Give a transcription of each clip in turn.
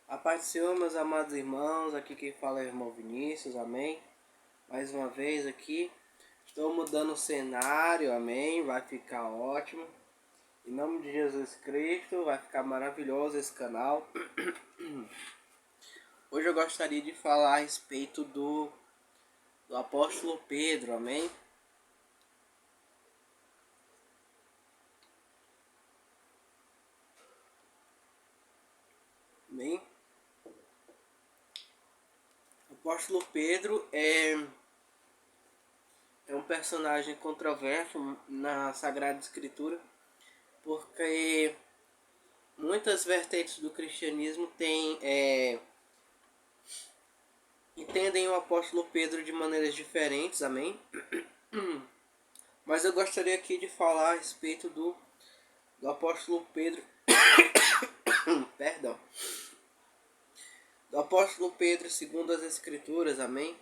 A paz do Senhor, meus amados irmãos, aqui quem fala é o irmão Vinícius, amém? Mais uma vez aqui, estou mudando o cenário, amém? Vai ficar ótimo. Em nome de Jesus Cristo, vai ficar maravilhoso esse canal. Hoje eu gostaria de falar a respeito do apóstolo Pedro, amém? Amém? O apóstolo Pedro é um personagem controverso na Sagrada Escritura, porque muitas vertentes do cristianismo entendem o apóstolo Pedro de maneiras diferentes, amém? Mas eu gostaria aqui de falar a respeito do apóstolo Pedro, perdão, do apóstolo Pedro segundo as Escrituras, amém?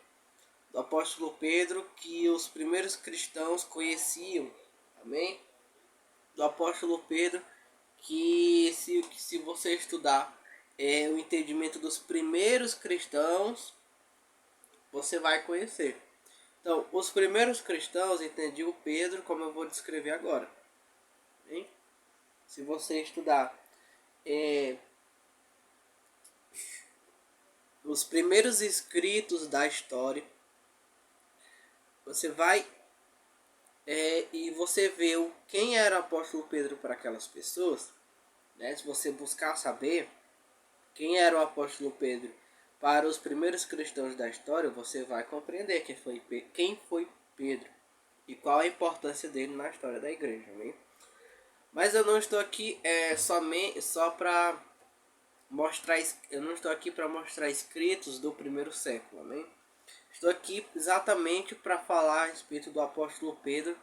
Do apóstolo Pedro que os primeiros cristãos conheciam, amém? Do apóstolo Pedro que se você estudar o entendimento dos primeiros cristãos, você vai conhecer. Então, os primeiros cristãos entendiam Pedro como eu vou descrever agora. Hein? Se você estudar os primeiros escritos da história, você vai e você vê quem era o apóstolo Pedro para aquelas pessoas, né? Se você buscar saber quem era o apóstolo Pedro para os primeiros cristãos da história, você vai compreender quem foi Pedro e qual a importância dele na história da igreja, né? Mas eu não estou aqui só para mostrar, eu não estou aqui para mostrar escritos do primeiro século, amém? Estou aqui exatamente para falar a respeito do apóstolo Pedro,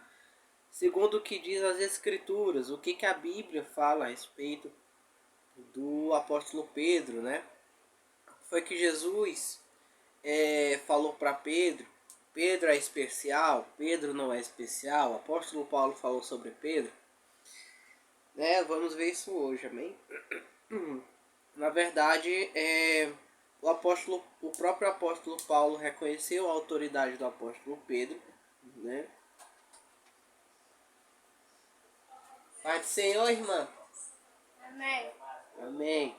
segundo o que diz as Escrituras, o que a Bíblia fala a respeito do apóstolo Pedro, né? Foi que Jesus falou para Pedro: Pedro é especial, Pedro não é especial. O apóstolo Paulo falou sobre Pedro, né? Vamos ver isso hoje, amém? Na verdade, o próprio apóstolo Paulo reconheceu a autoridade do apóstolo Pedro, né? Pai do Senhor, irmã. Amém. Amém.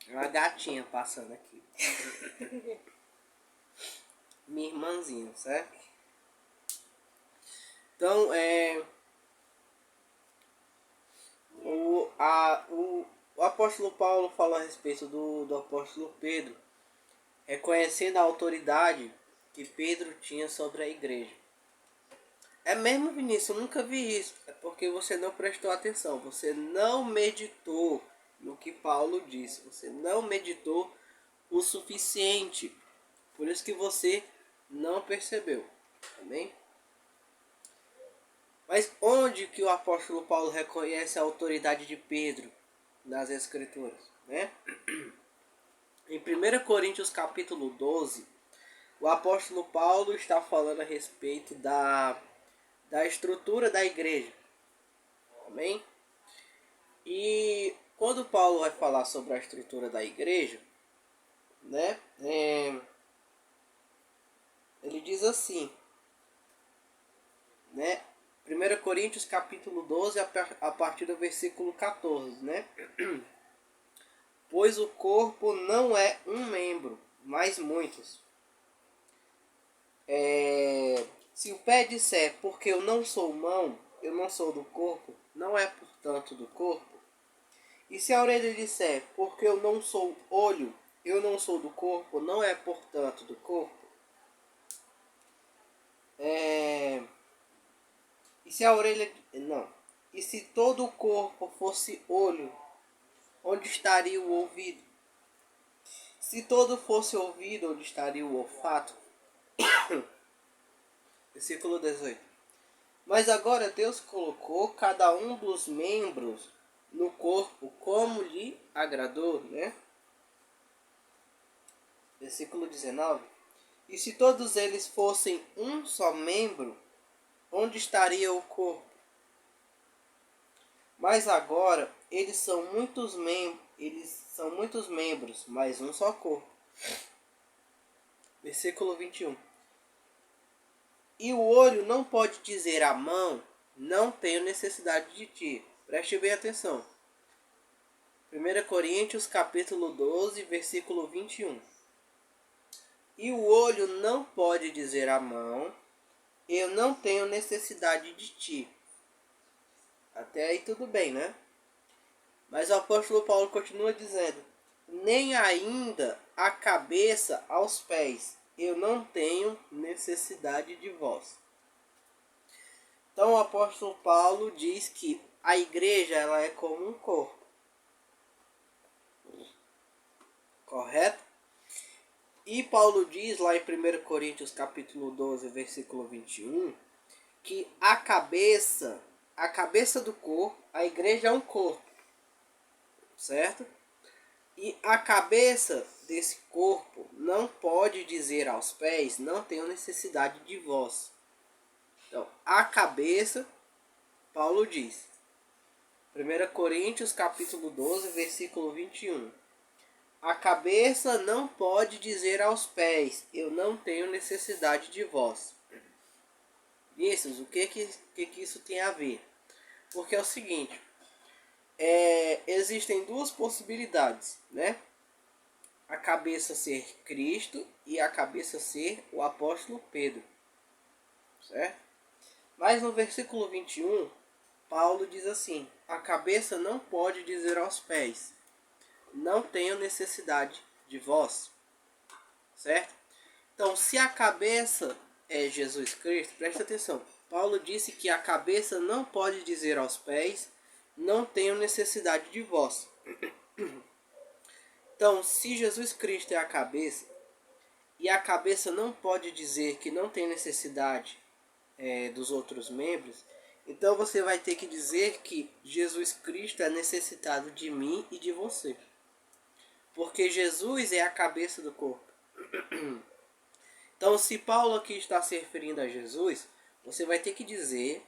Uma gatinha passando aqui. Minha irmãzinha, certo? Então, o apóstolo Paulo fala a respeito do apóstolo Pedro, reconhecendo a autoridade que Pedro tinha sobre a igreja. É mesmo, Vinícius? Eu nunca vi isso. É porque você não prestou atenção. Você não meditou no que Paulo disse. Você não meditou o suficiente. Por isso que você não percebeu. Amém? Mas onde que o apóstolo Paulo reconhece a autoridade de Pedro nas Escrituras, né? Em 1 Coríntios capítulo 12, o apóstolo Paulo está falando a respeito da estrutura da igreja. Amém? E quando Paulo vai falar sobre a estrutura da igreja, né? Ele diz assim, né? 1 Coríntios capítulo 12, a partir do versículo 14, né? Pois o corpo não é um membro, mas muitos. Se o pé disser, porque eu não sou mão, eu não sou do corpo, não é portanto do corpo. E se a orelha disser, porque eu não sou olho, eu não sou do corpo, não é portanto do corpo. E se a orelha... Não. E se todo o corpo fosse olho, onde estaria o ouvido? Se todo fosse ouvido, onde estaria o olfato? Versículo 18. Mas agora Deus colocou cada um dos membros no corpo como lhe agradou, né? Versículo 19. E se todos eles fossem um só membro, onde estaria o corpo? Mas agora eles são muitos membros, mas um só corpo. Versículo 21. E o olho não pode dizer à mão, não tenho necessidade de ti. Preste bem atenção. 1 Coríntios capítulo 12, versículo 21. E o olho não pode dizer à mão, eu não tenho necessidade de ti. Até aí tudo bem, né? Mas o apóstolo Paulo continua dizendo, nem ainda a cabeça aos pés, eu não tenho necessidade de vós. Então o apóstolo Paulo diz que a igreja ela é como um corpo. Correto? E Paulo diz lá em 1 Coríntios capítulo 12, versículo 21, que a cabeça do corpo, a igreja é um corpo, certo? E a cabeça desse corpo não pode dizer aos pés, não tenho necessidade de vós. Então, a cabeça, Paulo diz, 1 Coríntios capítulo 12, versículo 21. A cabeça não pode dizer aos pés, eu não tenho necessidade de vós. Isso, o que isso tem a ver? Porque é o seguinte, existem duas possibilidades, né? A cabeça ser Cristo e a cabeça ser o apóstolo Pedro, certo? Mas no versículo 21, Paulo diz assim, a cabeça não pode dizer aos pés, não tenho necessidade de vós, certo? Então, se a cabeça é Jesus Cristo, presta atenção. Paulo disse que a cabeça não pode dizer aos pés, não tenho necessidade de vós. Então, se Jesus Cristo é a cabeça, e a cabeça não pode dizer que não tem necessidade dos outros membros, então você vai ter que dizer que Jesus Cristo é necessitado de mim e de você. Porque Jesus é a cabeça do corpo. Então, se Paulo aqui está se referindo a Jesus, você vai ter que dizer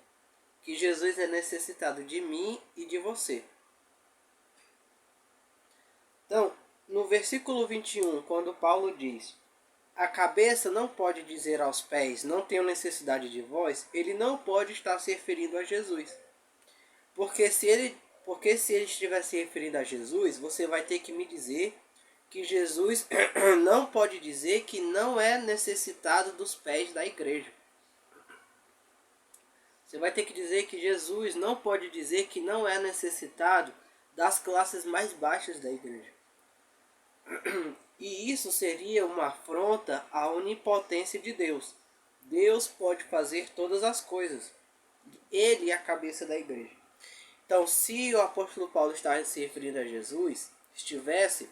que Jesus é necessitado de mim e de você. Então, no versículo 21, quando Paulo diz, a cabeça não pode dizer aos pés, não tenho necessidade de vós, ele não pode estar se referindo a Jesus. Porque se ele estiver se referindo a Jesus, você vai ter que me dizer que Jesus não pode dizer que não é necessitado dos pés da igreja. Você vai ter que dizer que Jesus não pode dizer que não é necessitado das classes mais baixas da igreja. E isso seria uma afronta à onipotência de Deus. Deus pode fazer todas as coisas. Ele é a cabeça da igreja. Então, se o apóstolo Paulo está se referindo a Jesus, estivesse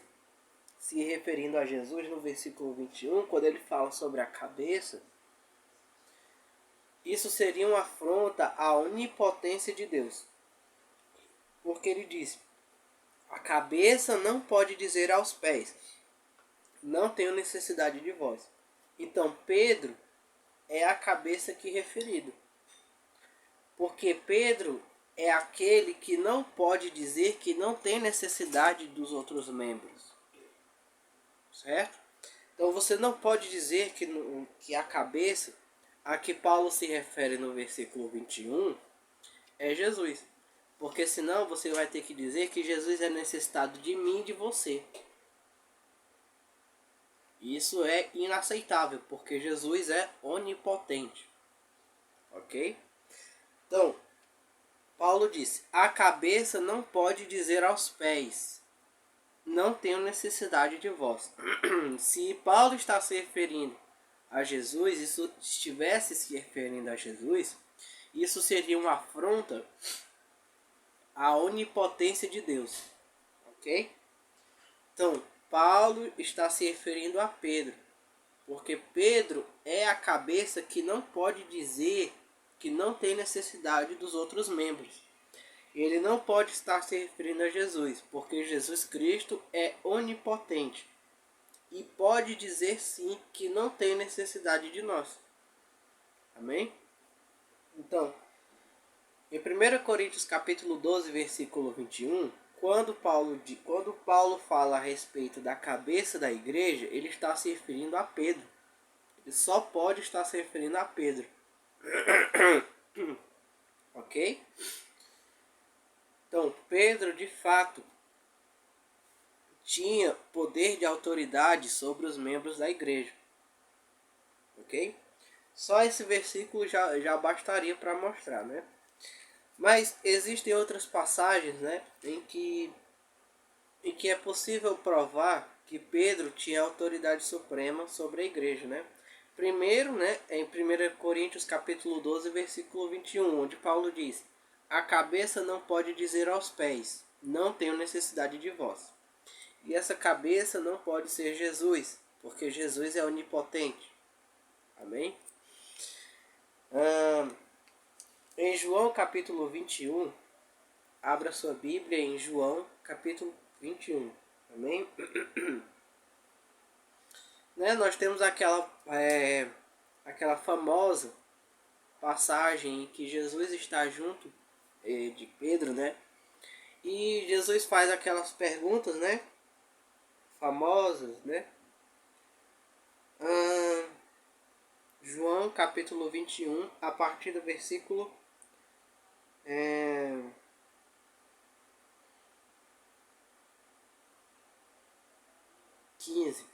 se referindo a Jesus no versículo 21, quando ele fala sobre a cabeça, isso seria uma afronta à onipotência de Deus. Porque ele diz, a cabeça não pode dizer aos pés, não tenho necessidade de vós. Então Pedro é a cabeça aqui referido. Porque Pedro é aquele que não pode dizer que não tem necessidade dos outros membros. Certo? Então você não pode dizer que a cabeça a que Paulo se refere no versículo 21 é Jesus. Porque senão você vai ter que dizer que Jesus é necessitado de mim e de você. Isso é inaceitável, porque Jesus é onipotente. Ok? Então, Paulo disse, a cabeça não pode dizer aos pés, não tenho necessidade de vós. Se Paulo está se referindo a Jesus, isso estivesse se referindo a Jesus, isso seria uma afronta à onipotência de Deus. Ok? Então, Paulo está se referindo a Pedro, porque Pedro é a cabeça que não pode dizer que não tem necessidade dos outros membros. Ele não pode estar se referindo a Jesus, porque Jesus Cristo é onipotente e pode dizer sim que não tem necessidade de nós. Amém? Então, em 1 Coríntios capítulo 12, versículo 21, quando Paulo fala a respeito da cabeça da igreja, ele está se referindo a Pedro. Ele só pode estar se referindo a Pedro. Ok? Então, Pedro, de fato, tinha poder de autoridade sobre os membros da igreja. Ok? Só esse versículo já bastaria para mostrar, né? Mas existem outras passagens, né, em que é possível provar que Pedro tinha autoridade suprema sobre a igreja, né? Primeiro, né, em 1 Coríntios capítulo 12, versículo 21, onde Paulo diz: a cabeça não pode dizer aos pés, não tenho necessidade de vós. E essa cabeça não pode ser Jesus, porque Jesus é onipotente. Amém? Em João capítulo 21, abra sua Bíblia em João capítulo 21. Amém? Né, nós temos aquela famosa passagem em que Jesus está junto de Pedro, né? E Jesus faz aquelas perguntas, né? Famosas, né? João capítulo 21, a partir do versículo 15.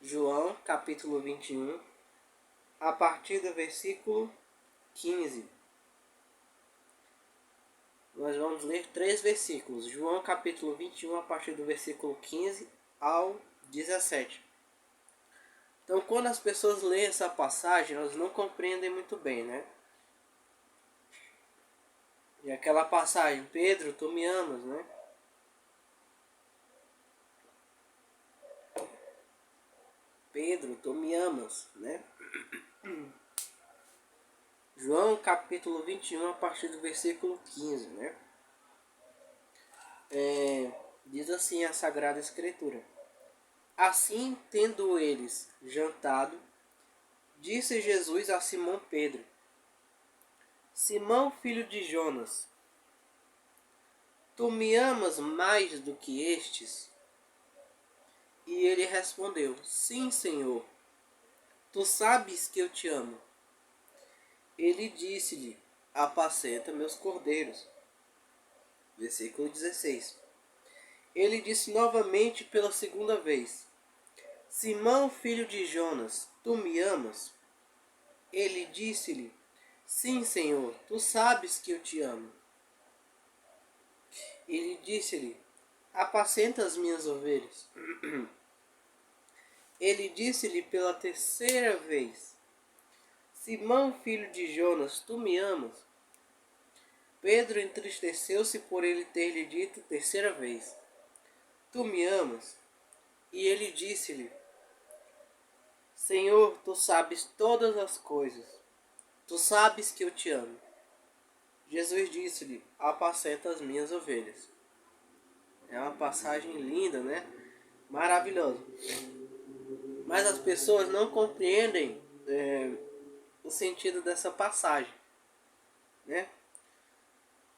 João capítulo 21, a partir do versículo 15. Nós vamos ler 3 versículos. João capítulo 21, a partir do versículo 15 ao 17. Então, quando as pessoas leem essa passagem, elas não compreendem muito bem, né? E aquela passagem, Pedro, tu me amas, né? Pedro, tu me amas, né? João capítulo 21, a partir do versículo 15, né? Diz assim a Sagrada Escritura: assim, tendo eles jantado, disse Jesus a Simão Pedro: Simão, filho de Jonas, tu me amas mais do que estes? E ele respondeu: sim, Senhor, tu sabes que eu te amo. Ele disse-lhe: apacenta meus cordeiros. Versículo 16. Ele disse novamente pela segunda vez: Simão, filho de Jonas, tu me amas? Ele disse-lhe: sim, Senhor, tu sabes que eu te amo. Ele disse-lhe: apacenta as minhas ovelhas. Ele disse-lhe pela terceira vez: Simão, filho de Jonas, tu me amas? Pedro entristeceu-se por ele ter lhe dito terceira vez: tu me amas? E ele disse-lhe: Senhor, tu sabes todas as coisas. Tu sabes que eu te amo. Jesus disse-lhe: apacenta as minhas ovelhas. É uma passagem linda, né? Maravilhosa. Mas as pessoas não compreendem o sentido dessa passagem, né?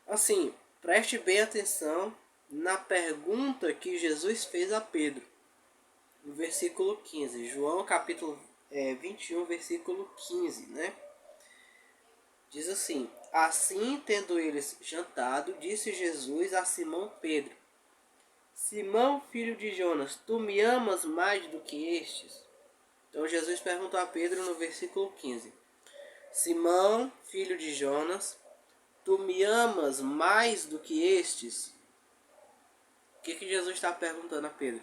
Assim, preste bem atenção na pergunta que Jesus fez a Pedro, no versículo 15. João capítulo 21, versículo 15, né? Diz assim: assim, tendo eles jantado, disse Jesus a Simão Pedro: Simão, filho de Jonas, tu me amas mais do que estes? Então Jesus perguntou a Pedro no versículo 15: Simão, filho de Jonas, tu me amas mais do que estes? O que Jesus está perguntando a Pedro?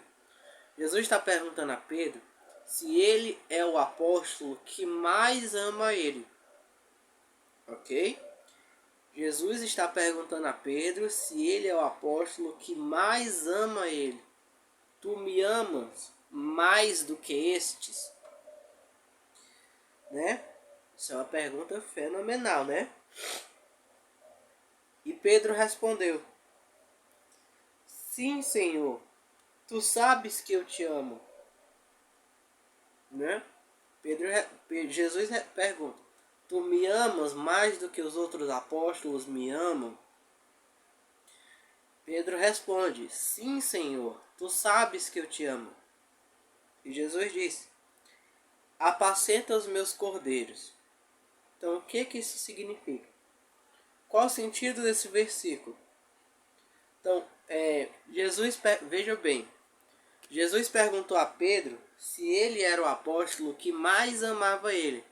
Jesus está perguntando a Pedro se ele é o apóstolo que mais ama ele. Ok? Jesus está perguntando a Pedro se ele é o apóstolo que mais ama ele. Tu me amas mais do que estes? Né? Isso é uma pergunta fenomenal, né? E Pedro respondeu: sim, Senhor, tu sabes que eu te amo. Né? Jesus pergunta: tu me amas mais do que os outros apóstolos me amam? Pedro responde: sim, Senhor, tu sabes que eu te amo. E Jesus disse: apacenta os meus cordeiros. Então, o que isso significa? Qual o sentido desse versículo? Então, veja bem, Jesus perguntou a Pedro se ele era o apóstolo que mais amava ele.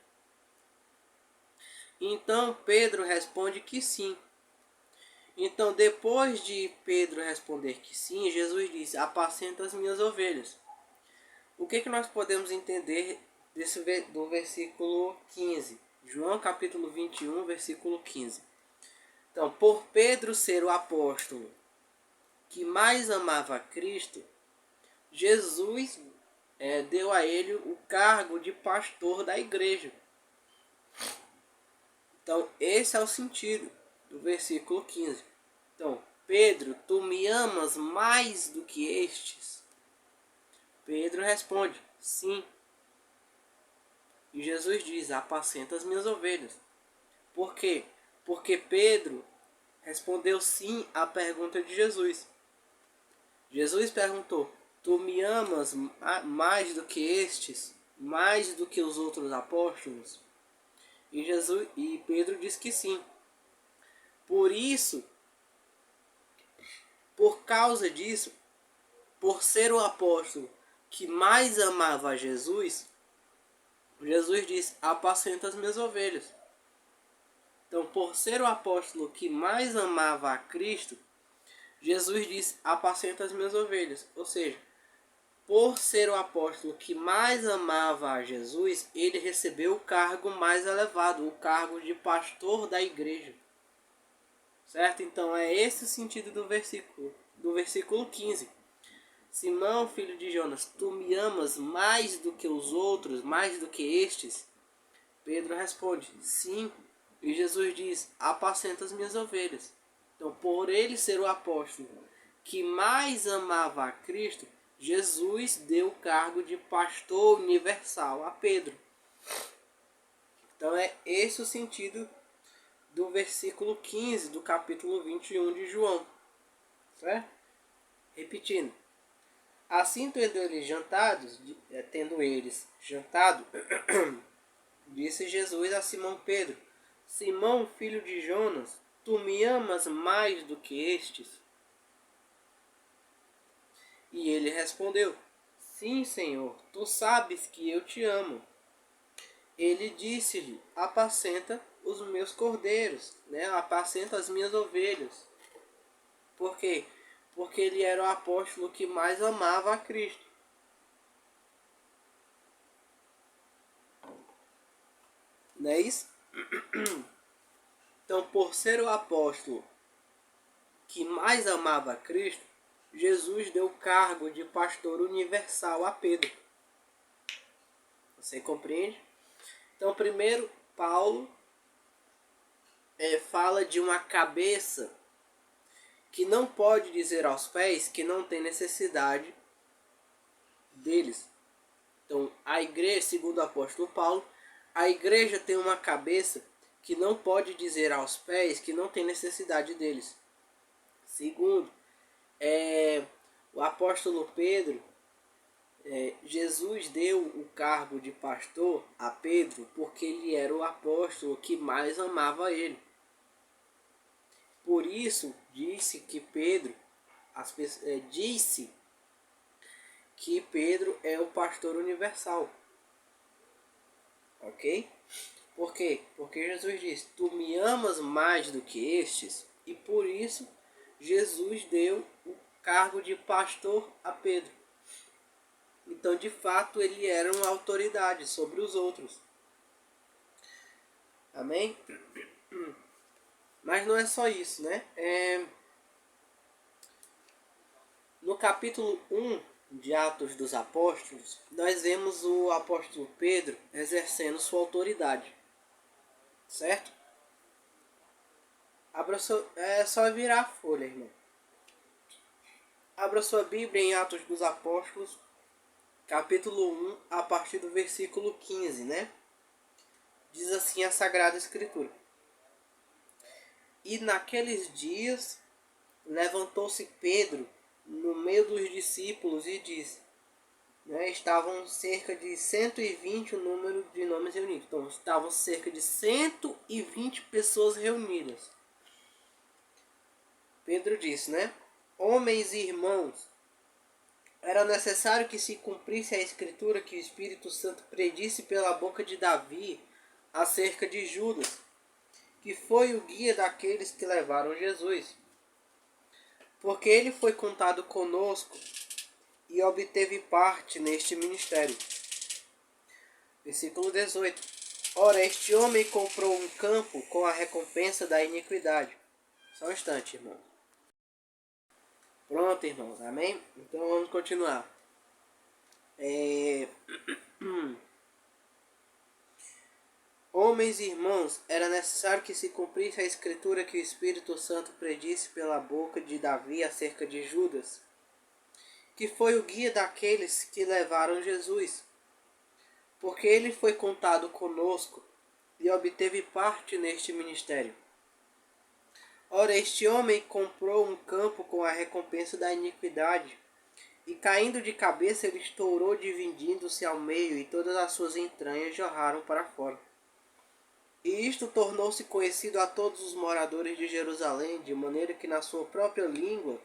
Então, Pedro responde que sim. Então, depois de Pedro responder que sim, Jesus disse: apacenta as minhas ovelhas. O que nós podemos entender do versículo 15? João capítulo 21, versículo 15. Então, por Pedro ser o apóstolo que mais amava a Cristo, Jesus deu a ele o cargo de pastor da igreja. Então, esse é o sentido do versículo 15. Então, Pedro, tu me amas mais do que estes? Pedro responde: sim. E Jesus diz: apacenta as minhas ovelhas. Por quê? Porque Pedro respondeu sim à pergunta de Jesus. Jesus perguntou: tu me amas mais do que estes? Mais do que os outros apóstolos? E Pedro disse que sim. Por isso, por causa disso, por ser o apóstolo que mais amava a Jesus, Jesus disse: apacenta as minhas ovelhas. Então, por ser o apóstolo que mais amava a Cristo, Jesus disse: apacenta as minhas ovelhas. Ou seja, por ser o apóstolo que mais amava a Jesus, ele recebeu o cargo mais elevado, o cargo de pastor da igreja. Certo? Então é esse o sentido do versículo 15. Simão, filho de Jonas, tu me amas mais do que os outros, mais do que estes? Pedro responde: sim. E Jesus diz: apacenta as minhas ovelhas. Então, por ele ser o apóstolo que mais amava a Cristo, Jesus deu o cargo de pastor universal a Pedro. Então é esse o sentido do versículo 15 do capítulo 21 de João. Certo? Repetindo. Assim tendo eles jantado, disse Jesus a Simão Pedro: Simão, filho de Jonas, tu me amas mais do que estes? E ele respondeu: sim, Senhor, tu sabes que eu te amo. Ele disse-lhe: apacenta os meus cordeiros, apacenta as minhas ovelhas. Por quê? Porque ele era o apóstolo que mais amava a Cristo. Não é isso? Então, por ser o apóstolo que mais amava a Cristo, Jesus deu o cargo de pastor universal a Pedro. Você compreende? Então, primeiro, Paulo fala de uma cabeça que não pode dizer aos pés que não tem necessidade deles. Então, a igreja, segundo o apóstolo Paulo, a igreja tem uma cabeça que não pode dizer aos pés que não tem necessidade deles. Segundo, o apóstolo Pedro, Jesus deu o cargo de pastor a Pedro porque ele era o apóstolo que mais amava ele. Por isso, disse que Pedro é o pastor universal. Ok? Por quê? Porque Jesus disse: tu me amas mais do que estes, e por isso Jesus deu o cargo de pastor a Pedro. Então, de fato, ele era uma autoridade sobre os outros. Amém? Mas não é só isso, né? No capítulo 1 de Atos dos Apóstolos, nós vemos o apóstolo Pedro exercendo sua autoridade. Certo? É só virar a folha, irmão. Abra sua Bíblia em Atos dos Apóstolos, capítulo 1, a partir do versículo 15, né? Diz assim a Sagrada Escritura: E naqueles dias levantou-se Pedro no meio dos discípulos e disse, né, estavam cerca de 120 o número de nomes reunidos. Então, estavam cerca de 120 pessoas reunidas. Pedro disse, né? Homens e irmãos, era necessário que se cumprisse a escritura que o Espírito Santo predisse pela boca de Davi acerca de Judas, que foi o guia daqueles que levaram Jesus. Porque ele foi contado conosco e obteve parte neste ministério. Versículo 18. Ora, este homem comprou um campo com a recompensa da iniquidade. Só um instante, irmão. Pronto, irmãos. Amém? Então vamos continuar. Homens e irmãos, era necessário que se cumprisse a escritura que o Espírito Santo predisse pela boca de Davi acerca de Judas, que foi o guia daqueles que levaram Jesus. Porque ele foi contado conosco e obteve parte neste ministério. Ora, este homem comprou um campo com a recompensa da iniquidade, e caindo de cabeça ele estourou, dividindo-se ao meio, e todas as suas entranhas jorraram para fora. E isto tornou-se conhecido a todos os moradores de Jerusalém, de maneira que na sua própria língua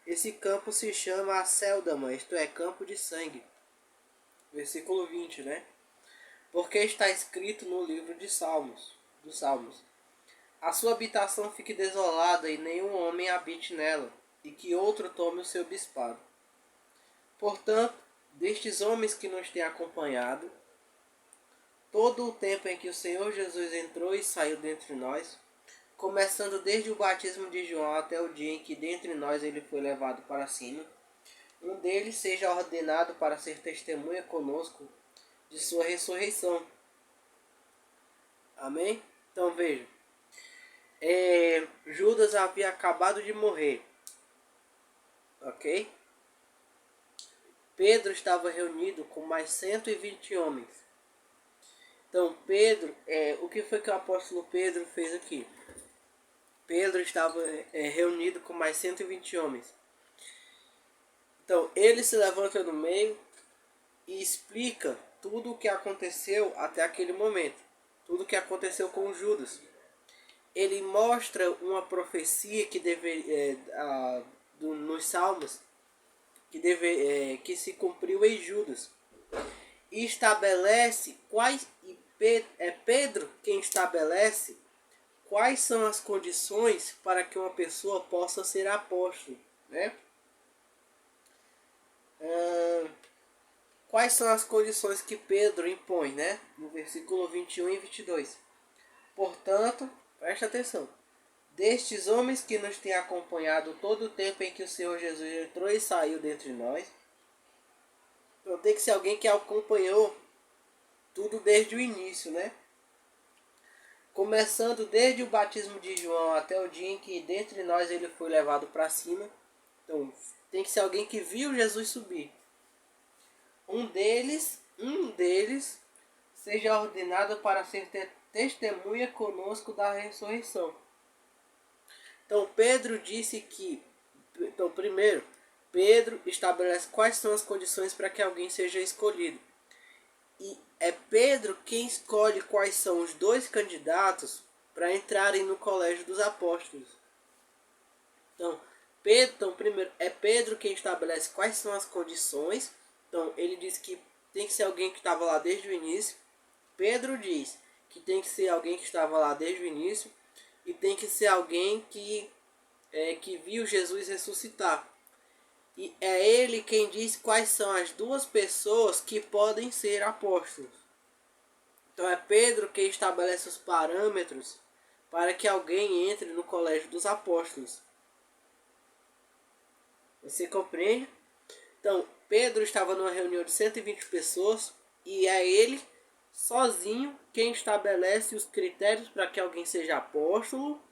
esse campo se chama Acéldama, isto é, campo de sangue. Versículo 20, né? Porque está escrito no livro de Salmos, dos Salmos: a sua habitação fique desolada e nenhum homem habite nela, e que outro tome o seu bispado. Portanto, destes homens que nos têm acompanhado, todo o tempo em que o Senhor Jesus entrou e saiu dentre nós, começando desde o batismo de João até o dia em que dentre nós ele foi levado para cima, um deles seja ordenado para ser testemunha conosco de sua ressurreição. Amém? Então veja, Judas havia acabado de morrer, ok? Pedro estava reunido com mais 120 homens. Então Pedro, o que foi que o apóstolo Pedro fez aqui? Pedro estava reunido com mais 120 homens. Então ele se levanta no meio e explica tudo o que aconteceu até aquele momento. Tudo o que aconteceu com Judas. Ele mostra uma profecia que nos Salmos que se cumpriu em Judas. E estabelece Pedro quem estabelece quais são as condições para que uma pessoa possa ser apóstolo, né? Quais são as condições que Pedro impõe, né? No versículo 21 e 22. Portanto, preste atenção. Destes homens que nos têm acompanhado todo o tempo em que o Senhor Jesus entrou e saiu dentre nós. Então tem que ser alguém que acompanhou tudo desde o início, né? Começando desde o batismo de João até o dia em que dentre nós ele foi levado para cima. Então tem que ser alguém que viu Jesus subir. Um deles seja ordenado para ser testemunha conosco da ressurreição. Então Pedro disse que, primeiro, Pedro estabelece quais são as condições para que alguém seja escolhido. E é Pedro quem escolhe quais são os dois candidatos para entrarem no colégio dos apóstolos. Então, primeiro, é Pedro quem estabelece quais são as condições. Então, ele diz que tem que ser alguém que estava lá desde o início. Pedro diz que tem que ser alguém que estava lá desde o início. E tem que ser alguém que viu Jesus ressuscitar. E é ele quem diz quais são as duas pessoas que podem ser apóstolos. Então é Pedro quem estabelece os parâmetros para que alguém entre no colégio dos apóstolos. Você compreende? Então, Pedro estava numa reunião de 120 pessoas e é ele sozinho quem estabelece os critérios para que alguém seja apóstolo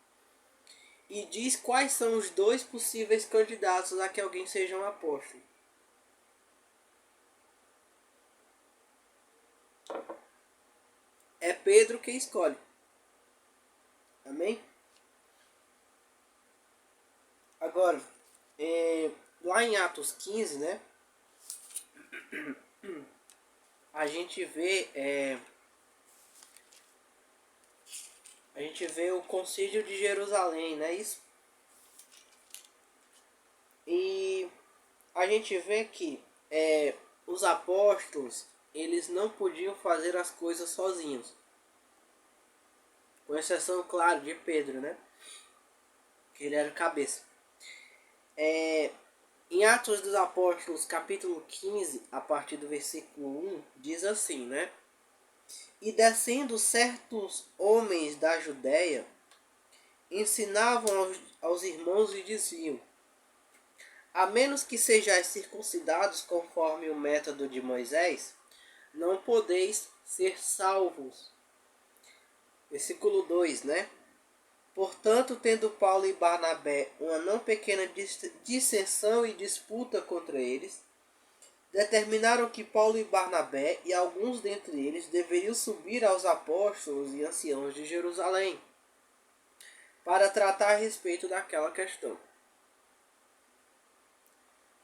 e diz quais são os dois possíveis candidatos a que alguém seja um apóstolo. É Pedro quem escolhe. Amém? Agora, lá em Atos 15, né? A gente vê o Concílio de Jerusalém, né? Isso. E a gente vê que os apóstolos, eles não podiam fazer as coisas sozinhos. Com exceção, claro, de Pedro, né? Que ele era o cabeça. Em Atos dos Apóstolos, capítulo 15, a partir do versículo 1, diz assim, né? E descendo certos homens da Judéia, ensinavam aos irmãos e diziam: a menos que sejais circuncidados conforme o método de Moisés, não podeis ser salvos. Versículo 2, né? Portanto, tendo Paulo e Barnabé uma não pequena dissensão e disputa contra eles, determinaram que Paulo e Barnabé e alguns dentre eles deveriam subir aos apóstolos e anciãos de Jerusalém para tratar a respeito daquela questão.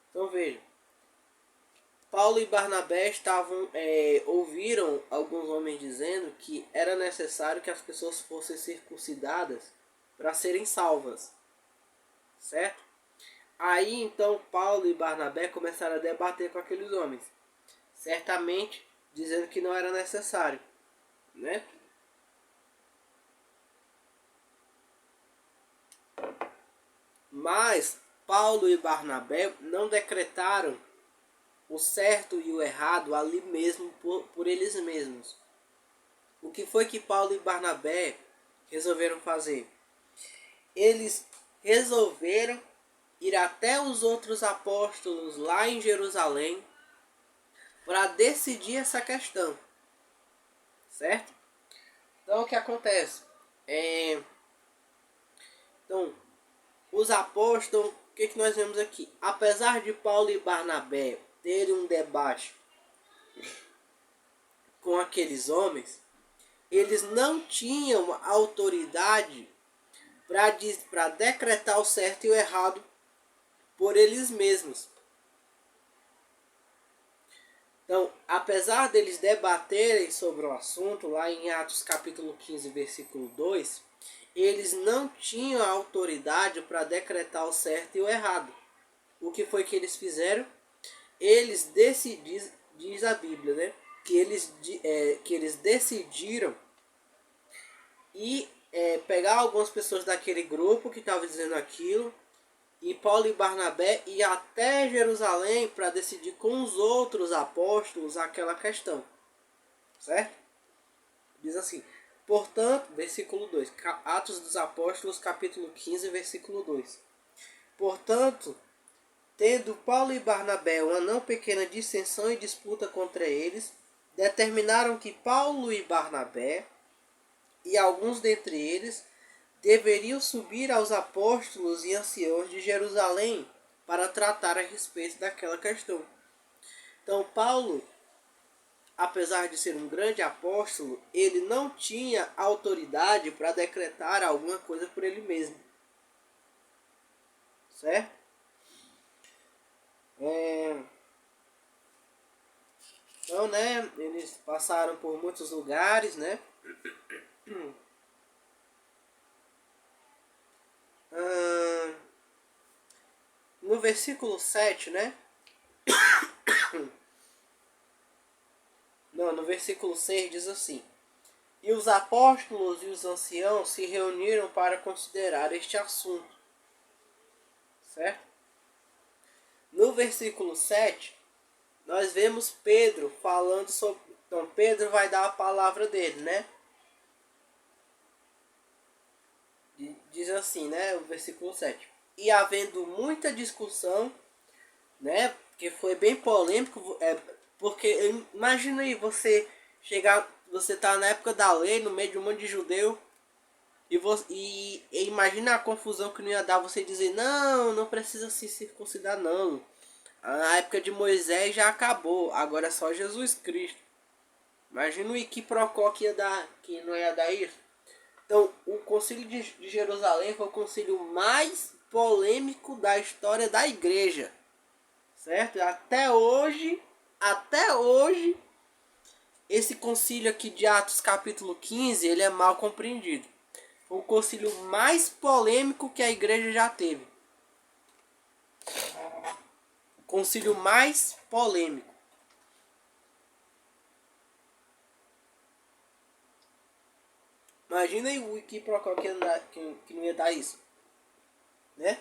Então veja, Paulo e Barnabé ouviram alguns homens dizendo que era necessário que as pessoas fossem circuncidadas para serem salvas, certo? Aí então Paulo e Barnabé começaram a debater com aqueles homens, certamente dizendo que não era necessário, né? Mas Paulo e Barnabé não decretaram o certo e o errado ali mesmo por eles mesmos. O que foi que Paulo e Barnabé resolveram fazer? Eles resolveram ir até os outros apóstolos lá em Jerusalém para decidir essa questão, certo? Então o que acontece? Então, os apóstolos, o que nós vemos aqui? Apesar de Paulo e Barnabé terem um debate com aqueles homens, eles não tinham autoridade para decretar o certo e o errado por eles mesmos. Então, apesar deles debaterem sobre o assunto, lá em Atos capítulo 15, versículo 2, eles não tinham autoridade para decretar o certo e o errado. O que foi que eles fizeram? Eles decidiram, diz a Bíblia, né? Que eles decidiram pegar algumas pessoas daquele grupo que estavam dizendo aquilo, e Paulo e Barnabé ir até Jerusalém para decidir com os outros apóstolos aquela questão, certo? Diz assim, portanto, versículo 2, Atos dos Apóstolos, capítulo 15, versículo 2. Portanto, tendo Paulo e Barnabé uma não pequena dissensão e disputa contra eles, determinaram que Paulo e Barnabé e alguns dentre eles deveriam subir aos apóstolos e anciãos de Jerusalém para tratar a respeito daquela questão. Então Paulo, apesar de ser um grande apóstolo, ele não tinha autoridade para decretar alguma coisa por ele mesmo, certo? Então, né, eles passaram por muitos lugares, né? No versículo 7, né? Não, no versículo 6 diz assim: e os apóstolos e os anciãos se reuniram para considerar este assunto, certo? No versículo 7, nós vemos Pedro falando sobre... Então, Pedro vai dar a palavra dele, né? Diz assim, né? O versículo 7. E havendo muita discussão, né? Que foi bem polêmico, porque imagina aí você chegar... Você tá na época da lei, no meio de um monte de judeu, e imagina a confusão que não ia dar você dizer, não precisa se circuncidar não. A época de Moisés já acabou, agora é só Jesus Cristo. Imagina o equiprocó que não ia dar isso. Então, o concílio de Jerusalém foi o concílio mais polêmico da história da igreja, certo? Até hoje, esse concílio aqui de Atos capítulo 15, ele é mal compreendido. Foi o concílio mais polêmico que a igreja já teve. O concílio mais polêmico. Imagina aí o Wikiprocó que não ia dar isso, né?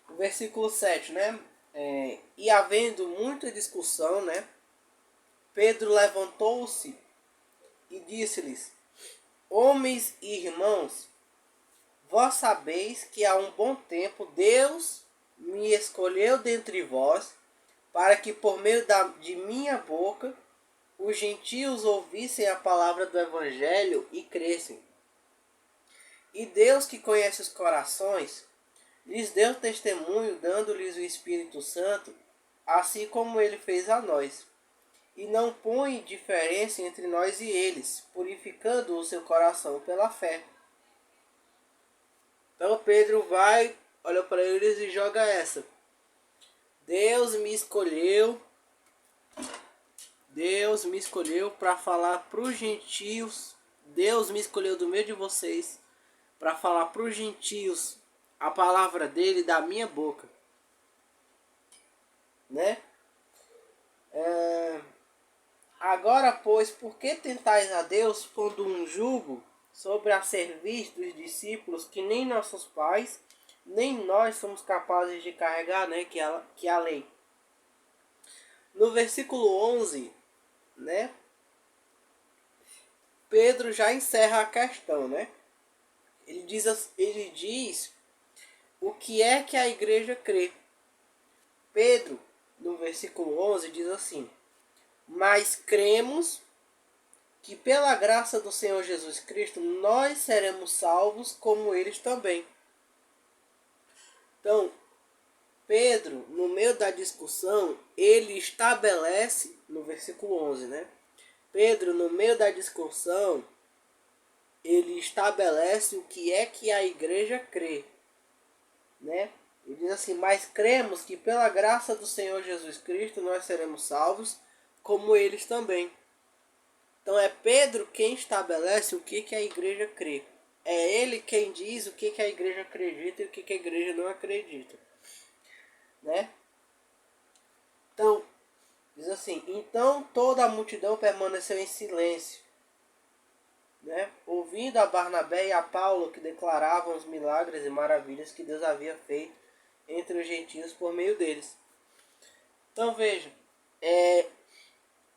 O versículo 7, né? E havendo muita discussão, né? Pedro levantou-se e disse-lhes: Homens e irmãos, vós sabeis que há um bom tempo Deus me escolheu dentre vós, para que por meio de minha boca os gentios ouvissem a palavra do Evangelho e crescem. E Deus, que conhece os corações, lhes deu testemunho, dando-lhes o Espírito Santo, assim como ele fez a nós. E não põe diferença entre nós e eles, purificando o seu coração pela fé. Então Pedro vai, olha para eles e joga essa. Deus me escolheu para falar para os gentios. Deus me escolheu do meio de vocês para falar para os gentios a palavra dele da minha boca, né? Agora, pois, por que tentais a Deus pondo um jugo sobre a cerviz dos discípulos que nem nossos pais, nem nós somos capazes de carregar, né? Que é a lei. No versículo 11, né? Pedro já encerra a questão, né? Ele diz o que é que a igreja crê. Pedro, no versículo 11, diz assim: Mas cremos que pela graça do Senhor Jesus Cristo nós seremos salvos como eles também. Então, Pedro, no meio da discussão, ele estabelece, no versículo 11, né? Pedro, no meio da discussão, ele estabelece o que é que a igreja crê, né? Ele diz assim: mas cremos que pela graça do Senhor Jesus Cristo nós seremos salvos, como eles também. Então é Pedro quem estabelece o que a igreja crê. É ele quem diz o que a igreja acredita e o que a igreja não acredita, né? Então, diz assim: então toda a multidão permaneceu em silêncio, né? Ouvindo a Barnabé e a Paulo, que declaravam os milagres e maravilhas que Deus havia feito entre os gentios por meio deles. Então veja,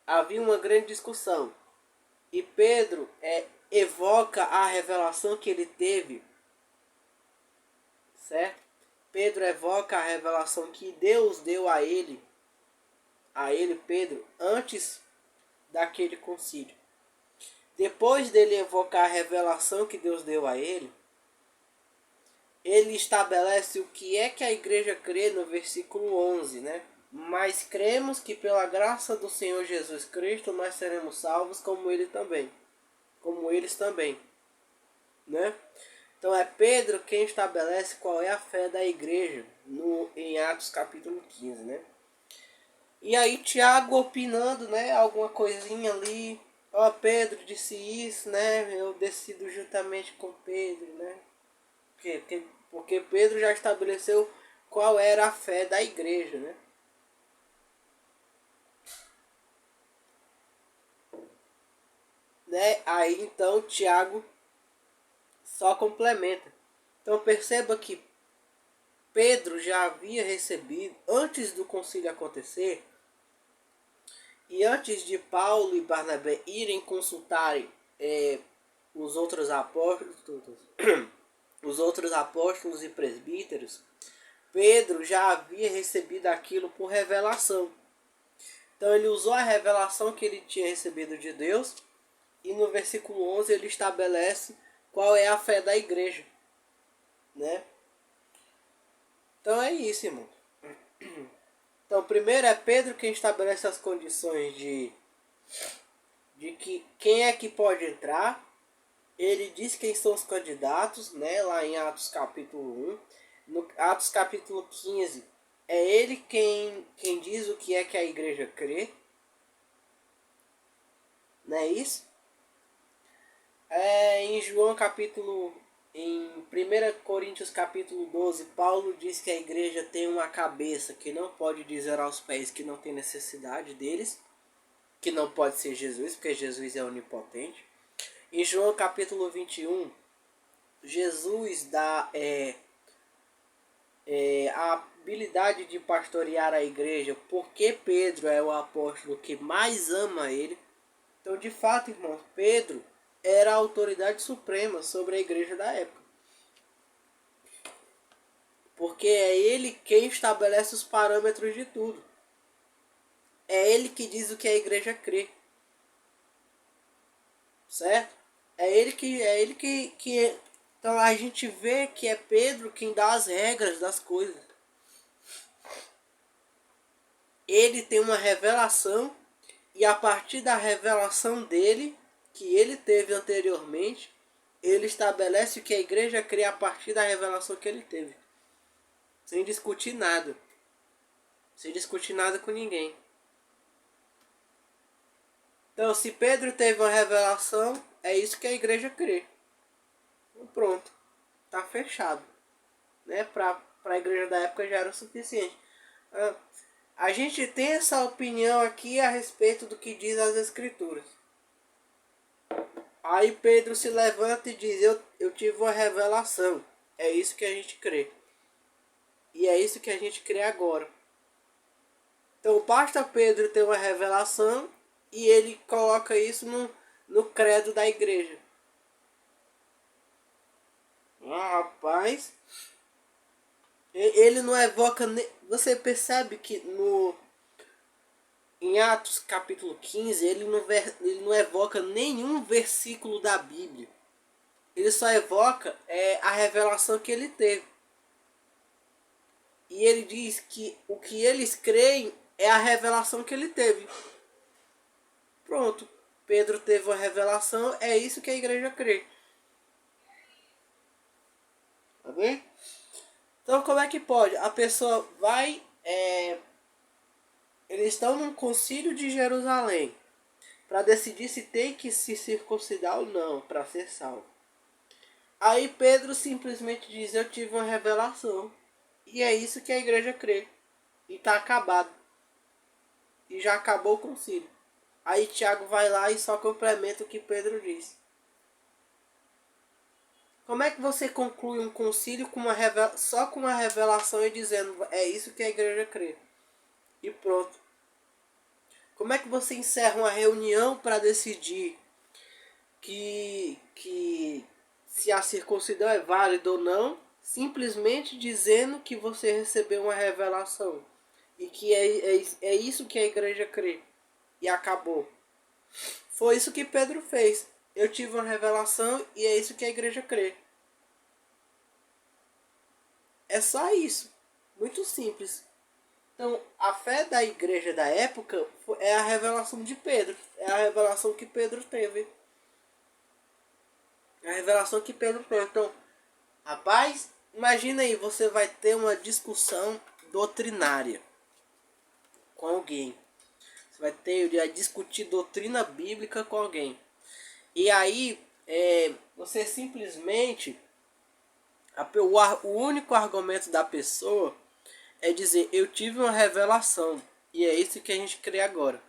havia uma grande discussão. E Pedro evoca a revelação que ele teve, certo? Pedro evoca a revelação que Deus deu a ele, Pedro, antes daquele concílio. Depois dele evocar a revelação que Deus deu a ele estabelece o que é que a igreja crê no versículo 11, né? Mas cremos que pela graça do Senhor Jesus Cristo nós seremos salvos como eles também, né? Então é Pedro quem estabelece qual é a fé da igreja em Atos capítulo 15, né? E aí Tiago opinando, né, alguma coisinha ali. Ó, Pedro disse isso, né? Eu decido juntamente com Pedro, né? Porque Pedro já estabeleceu qual era a fé da igreja, né? Aí então Tiago só complementa. Então perceba que Pedro já havia recebido, antes do concílio acontecer, e antes de Paulo e Barnabé irem consultarem os outros apóstolos, os outros apóstolos e presbíteros, Pedro já havia recebido aquilo por revelação. Então ele usou a revelação que ele tinha recebido de Deus, e no versículo 11 ele estabelece qual é a fé da igreja, né? Então é isso, irmão. Então primeiro é Pedro quem estabelece as condições de que quem é que pode entrar. Ele diz quem são os candidatos, né, lá em Atos capítulo 1. No Atos capítulo 15, é ele quem diz o que é que a igreja crê. Não é isso? Em João capítulo... Em 1 Coríntios capítulo 12, Paulo diz que a igreja tem uma cabeça que não pode dizer aos pés que não tem necessidade deles, que não pode ser Jesus, porque Jesus é onipotente. Em João capítulo 21, Jesus dá a habilidade de pastorear a igreja, porque Pedro é o apóstolo que mais ama ele. Então, de fato, irmão, Pedro era a autoridade suprema sobre a igreja da época. Porque é ele quem estabelece os parâmetros de tudo. É ele que diz o que a igreja crê. Certo? É ele que então a gente vê que é Pedro quem dá as regras das coisas. Ele tem uma revelação e a partir da revelação dele, que ele teve anteriormente, ele estabelece o que a igreja crê a partir da revelação que ele teve. Sem discutir nada. Sem discutir nada com ninguém. Então, se Pedro teve uma revelação, é isso que a igreja crê. Então, pronto. Está fechado. Né? Para a igreja da época já era o suficiente. A gente tem essa opinião aqui a respeito do que diz as escrituras. Aí Pedro se levanta e diz, eu tive uma revelação. É isso que a gente crê. E é isso que a gente crê agora. Então basta Pedro ter uma revelação e ele coloca isso no credo da igreja. Rapaz, ele não evoca... Você percebe que em Atos capítulo 15 ele não evoca nenhum versículo da Bíblia. Ele só evoca a revelação que ele teve. E ele diz que o que eles creem é a revelação que ele teve. Pronto. Pedro teve uma revelação, é isso que a igreja crê. Tá bem? Então como é que pode? A pessoa vai... eles estão num concílio de Jerusalém para decidir se tem que se circuncidar ou não para ser salvo. Aí Pedro simplesmente diz, eu tive uma revelação. E é isso que a igreja crê. E está acabado. E já acabou o concílio. Aí Tiago vai lá e só complementa o que Pedro diz. Como é que você conclui um concílio só com uma revelação e dizendo, é isso que a igreja crê? E pronto. Como é que você encerra uma reunião para decidir que se a circuncisão é válida ou não, simplesmente dizendo que você recebeu uma revelação e que é isso que a igreja crê, e acabou. Foi isso que Pedro fez. Eu tive uma revelação e é isso que a igreja crê. É só isso. Muito simples. Então, a fé da igreja da época é a revelação de Pedro. É a revelação que Pedro teve. A revelação que Pedro teve. Então, rapaz, imagina aí, você vai ter uma discussão doutrinária com alguém. Você vai discutir doutrina bíblica com alguém. E aí, você simplesmente... O único argumento da pessoa é dizer, eu tive uma revelação. E é isso que a gente crê agora.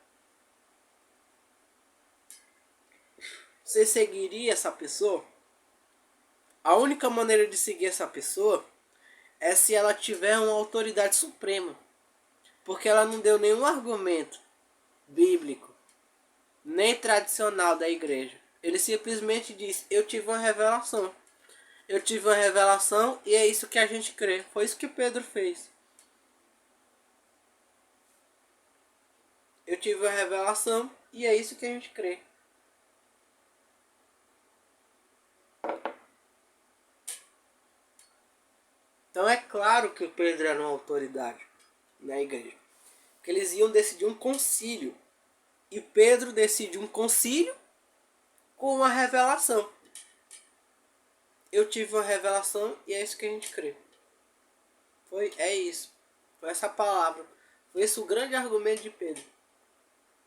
Você seguiria essa pessoa? A única maneira de seguir essa pessoa é se ela tiver uma autoridade suprema. Porque ela não deu nenhum argumento bíblico, nem tradicional da igreja. Ele simplesmente disse, eu tive uma revelação. Eu tive uma revelação e é isso que a gente crê. Foi isso que Pedro fez. Eu tive uma revelação e é isso que a gente crê. Então é claro que o Pedro era uma autoridade na igreja. Que eles iam decidir um concílio. E Pedro decide um concílio com uma revelação. Eu tive uma revelação e é isso que a gente crê. É isso. Foi essa palavra. Foi esse o grande argumento de Pedro.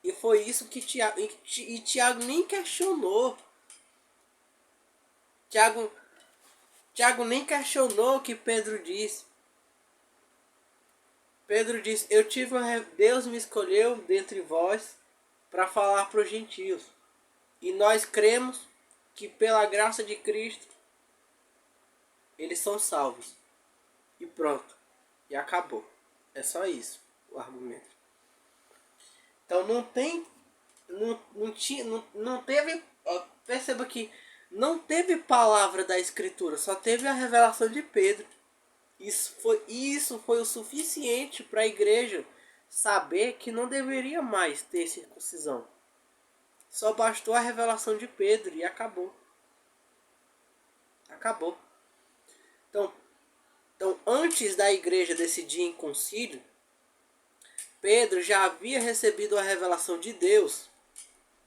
E foi isso que Tiago... E Tiago nem questionou. Tiago nem questionou o que Pedro disse. Pedro disse, Deus me escolheu dentre vós para falar para os gentios. E nós cremos que pela graça de Cristo eles são salvos. E pronto. E acabou. É só isso o argumento. Então não tem... Não teve... Perceba que não teve palavra da Escritura. Só teve a revelação de Pedro. Isso foi o suficiente para a igreja saber que não deveria mais ter circuncisão. Só bastou a revelação de Pedro e acabou. Acabou. Então, antes da igreja decidir em concílio, Pedro já havia recebido a revelação de Deus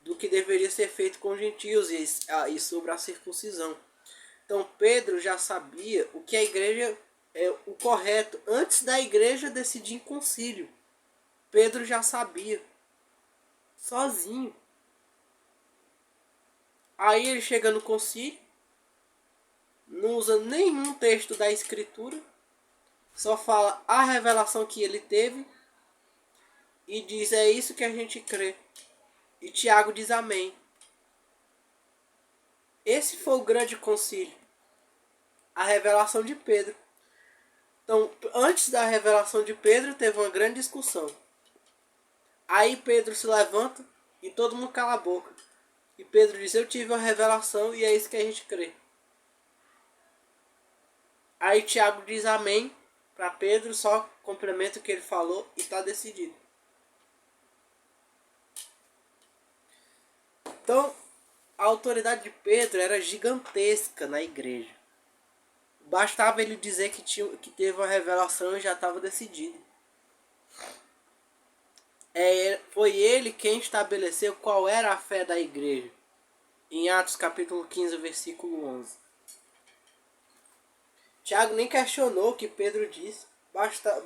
do que deveria ser feito com os gentios e sobre a circuncisão. Então Pedro já sabia o que a igreja é o correto. Antes da igreja decidir em concílio, Pedro já sabia. Sozinho. Aí ele chega no concílio, não usa nenhum texto da escritura, só fala a revelação que ele teve e diz, é isso que a gente crê. E Tiago diz amém. Esse foi o grande concílio. A revelação de Pedro. Então, antes da revelação de Pedro, teve uma grande discussão. Aí Pedro se levanta e todo mundo cala a boca. E Pedro diz, eu tive uma revelação e é isso que a gente crê. Aí Tiago diz amém para Pedro, só complementa o que ele falou e está decidido. Então, a autoridade de Pedro era gigantesca na igreja. Bastava ele dizer que teve uma revelação e já estava decidido. Foi ele quem estabeleceu qual era a fé da igreja. Em Atos capítulo 15, versículo 11. Tiago nem questionou o que Pedro disse.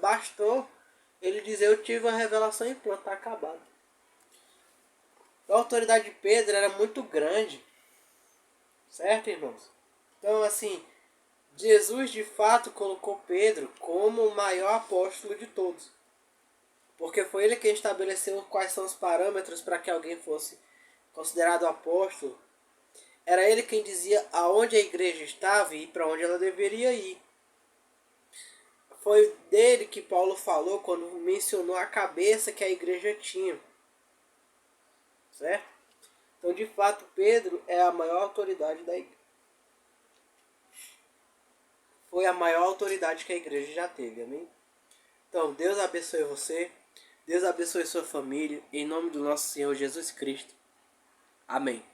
Bastou ele dizer, eu tive uma revelação e pronto, está acabado. A autoridade de Pedro era muito grande. Certo, irmãos? Então, assim, Jesus de fato colocou Pedro como o maior apóstolo de todos. Porque foi ele quem estabeleceu quais são os parâmetros para que alguém fosse considerado apóstolo. Era ele quem dizia aonde a igreja estava e para onde ela deveria ir. Foi dele que Paulo falou quando mencionou a cabeça que a igreja tinha. Certo? Então, de fato, Pedro é a maior autoridade da igreja. Foi a maior autoridade que a igreja já teve, amém? Então, Deus abençoe você. Deus abençoe sua família. Em nome do nosso Senhor Jesus Cristo. Amém.